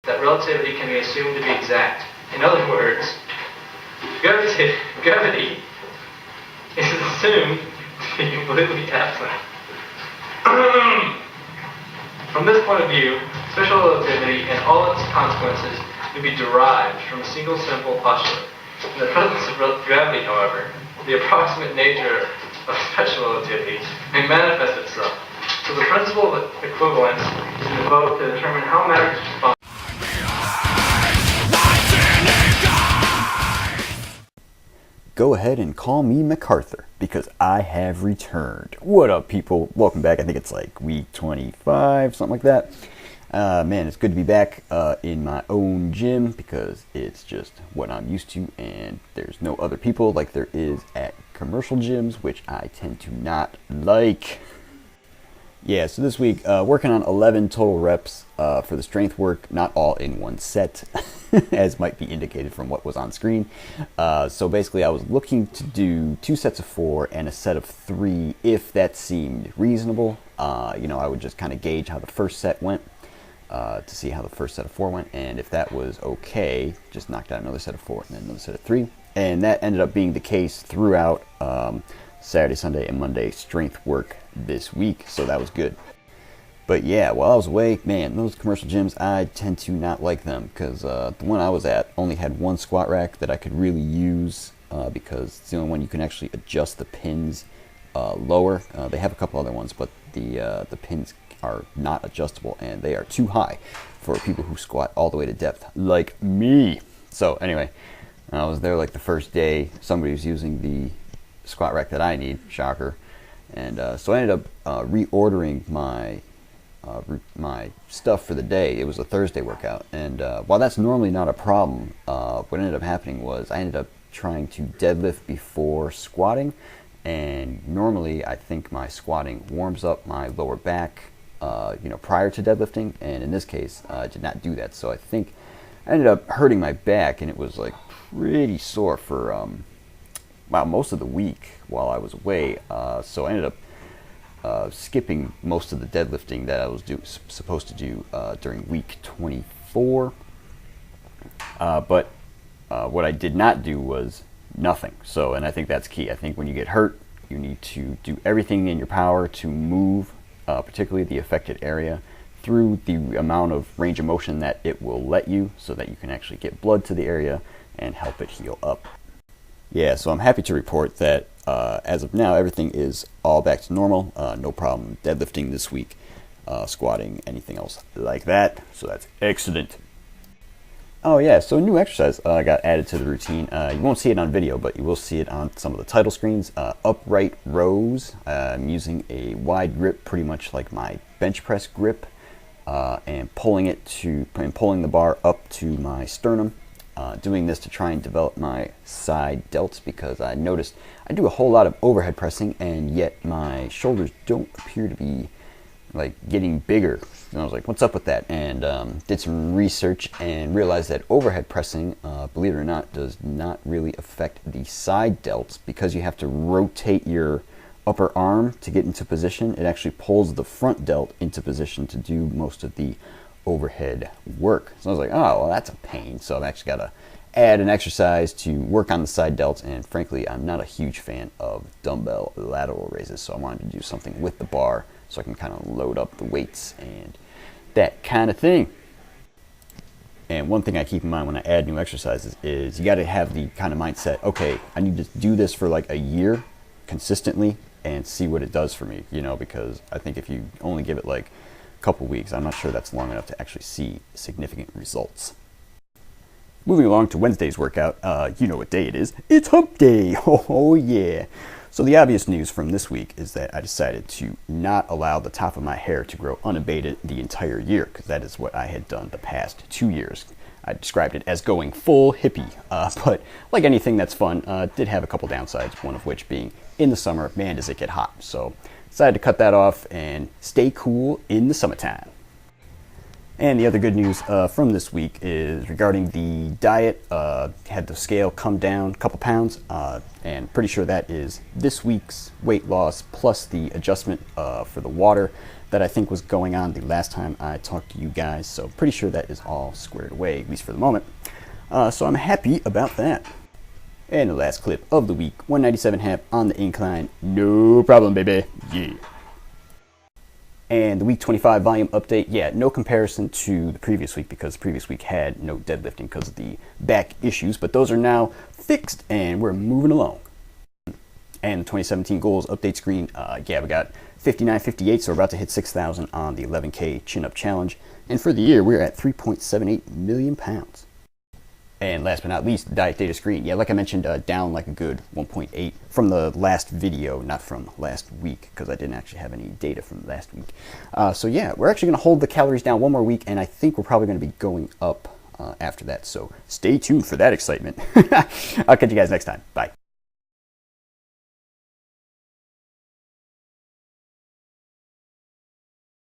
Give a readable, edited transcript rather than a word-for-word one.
that relativity can be assumed to be exact. In other words, gravity is assumed to be completely absent. From this point of view, special relativity and all its consequences may be derived from a single simple postulate. In the presence of gravity, however, the approximate nature of special relativity may manifest itself. So the principle of equivalence is invoked to determine how matter responds. Go ahead and call me MacArthur, because I have returned. What up, people? Welcome back. I think it's like week 25, something like that. Man, it's good to be back in my own gym, because it's just what I'm used to, and there's no other people like there is at commercial gyms, which I tend to not like. Yeah, so this week, working on 11 total reps for the strength work, not all in one set, as might be indicated from what was on screen. So basically, I was looking to do 2 sets of 4 and a set of 3, if that seemed reasonable. I would just kind of gauge how the first set went to see how the first set of 4 went, and if that was okay, just knocked out another set of 4 and then another set of 3. And that ended up being the case throughout Saturday, Sunday, and Monday strength work this week, so that was good. But yeah, while I was away, man, those commercial gyms, I tend to not like them, because the one I was at only had one squat rack that I could really use, because it's the only one you can actually adjust the pins lower. They have a couple other ones, but the pins are not adjustable, and they are too high for people who squat all the way to depth, like me. So anyway, I was there like the first day. Somebody was using the squat rack that I need, shocker. And so I ended up reordering my stuff for the day. It was a Thursday workout, and while that's normally not a problem, what ended up happening was I ended up trying to deadlift before squatting, and normally I think my squatting warms up my lower back prior to deadlifting, and in this case I did not do that, so I think I ended up hurting my back, and it was like pretty sore for most of the week while I was away. So I ended up skipping most of the deadlifting that I was supposed to do during week 24. But what I did not do was nothing. So, and I think that's key. I think when you get hurt, you need to do everything in your power to move, particularly the affected area, through the amount of range of motion that it will let you, so that you can actually get blood to the area and help it heal up. Yeah, so I'm happy to report that as of now, everything is all back to normal. No problem deadlifting this week, squatting, anything else like that. So that's excellent. Oh yeah, so a new exercise got added to the routine. You won't see it on video, but you will see it on some of the title screens. Upright rows. I'm using a wide grip, pretty much like my bench press grip, and pulling the bar up to my sternum. Doing this to try and develop my side delts, because I noticed I do a whole lot of overhead pressing, and yet my shoulders don't appear to be like getting bigger. And I was like, what's up with that? And did some research and realized that overhead pressing, believe it or not, does not really affect the side delts, because you have to rotate your upper arm to get into position. It actually pulls the front delt into position to do most of the overhead work. So I was like, oh, well, that's a pain. So I've actually got to add an exercise to work on the side delts, and frankly, I'm not a huge fan of dumbbell lateral raises, so I wanted to do something with the bar so I can kind of load up the weights and that kind of thing. And one thing I keep in mind when I add new exercises is you got to have the kind of mindset, okay, I need to do this for like a year consistently and see what it does for me, because I think if you only give it like couple weeks, I'm not sure that's long enough to actually see significant results. Moving along to Wednesday's workout, you know what day it is. It's hump day. Oh yeah. So the obvious news from this week is that I decided to not allow the top of my hair to grow unabated the entire year, because that is what I had done the past 2 years. I described it as going full hippie, but like anything that's fun, did have a couple downsides, one of which being in the summer, man, does it get hot. So decided to cut that off and stay cool in the summertime. And the other good news from this week is regarding the diet. Had the scale come down a couple pounds, and pretty sure that is this week's weight loss plus the adjustment for the water that I think was going on the last time I talked to you guys. So pretty sure that is all squared away, at least for the moment. So I'm happy about that. And the last clip of the week, 197.5 on the incline. No problem, baby. Yeah. And the week 25 volume update, yeah, no comparison to the previous week because the previous week had no deadlifting because of the back issues, but those are now fixed and we're moving along. And the 2017 goals update screen, yeah, we got 59.58, so we're about to hit 6,000 on the 11K chin-up challenge. And for the year, we're at 3.78 million pounds. And last but not least, diet data screen. Yeah, like I mentioned, down like a good 1.8 from the last video, not from last week, because I didn't actually have any data from last week. So yeah, we're actually going to hold the calories down one more week, and I think we're probably going to be going up after that. So stay tuned for that excitement. I'll catch you guys next time. Bye.